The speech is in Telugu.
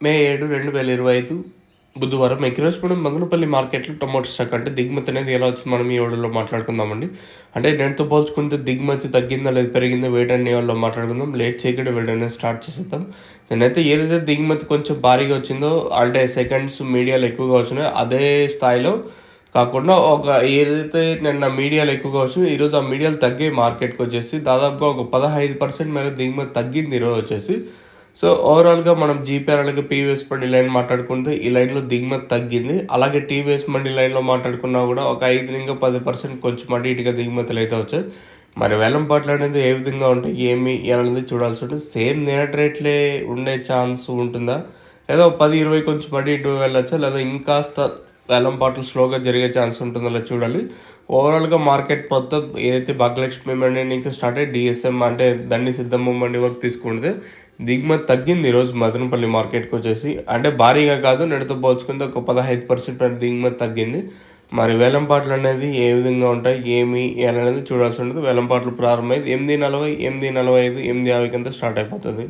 మే 7, 2025 బుధవారం ఎక్కిరోజుపూడి మదనపల్లి మార్కెట్‌లో టొమాటో స్టాక్ అంటే దిగుమతి అనేది ఎలా వచ్చింది మనం ఈ వీడియోలో మాట్లాడుకుందామండి. అంటే నేటితో పోల్చుకుంటే దిగుమతి తగ్గిందా లేదా పెరిగిందా వేటని వాళ్ళలో మాట్లాడుకుందాం. లేట్ చేయకుండా వీడియో అనేది స్టార్ట్ చేసేద్దాం. నేనైతే ఏదైతే దిగుమతి కొంచెం భారీగా వచ్చిందో అంటే సెకండ్స్ మీడియాలో ఎక్కువగా వచ్చినాయో అదే స్థాయిలో కాకుండా ఏదైతే నిన్న మీడియాలో ఎక్కువగా వచ్చినాయో ఈరోజు ఆ మీడియాలు తగ్గాయి మార్కెట్‌కొచ్చేసి దాదాపుగా ఒక 15% మేర దిగుమతి తగ్గింది ఈరోజు వచ్చేసి. సో, ఓవరాల్‌గా మనం జీపీఆర్ అలాగే పీవీఎస్ మండి లైన్ మాట్లాడుకుంటే, ఈ లైన్‌లో దిగుమతి తగ్గింది. అలాగే టీవీఎస్ మండి లైన్‌లో మాట్లాడుకున్నా గూడా ఒక 5-10% కొంచెం అటు ఇటుగా దిగుమతులైతే వచ్చాయి. మరి వేలంపాట్లనేది ఏ విధంగా ఉంటాయి, ఏమి అనేది చూడాల్సి ఉంటుంది. సేమ్ నిన్నటి రేట్లే ఉండే ఛాన్స్ ఉంటుందా? లేదా 10, 20 కొంచెం అటు ఇటు వెళ్ళొచ్చా? లేదా ఇంకాస్త వేలంపాట్లు స్లోగా జరిగే ఛాన్స్ ఉంటుందో లేదో చూడాలి. ఓవరాల్‌గా మార్కెట్ మొత్తం ఏదైతే భాగ్యలక్ష్మి మండి నుంచి స్టార్ట్ అయ్యి డీఎస్ఎం అంటే దండి సిద్ధమ్మ మండి వరకు తీసుకుంటే దిగుమతి తగ్గింది ఈరోజు మదనపల్లి మార్కెట్‌కొచ్చేసి. అంటే భారీగా కాదు నిన్నటితో పోల్చుకుంటే ఒక 15% దిగుమతి తగ్గింది. మరి వేలంపాట్లనేది ఏ విధంగా ఉంటాయి? ఏమి అనేది చూడాల్సి ఉంటుంది. వేలంపాట్లు ప్రారంభమైంది 8:40, 8:45, 8:50 స్టార్ట్ అయిపోతది.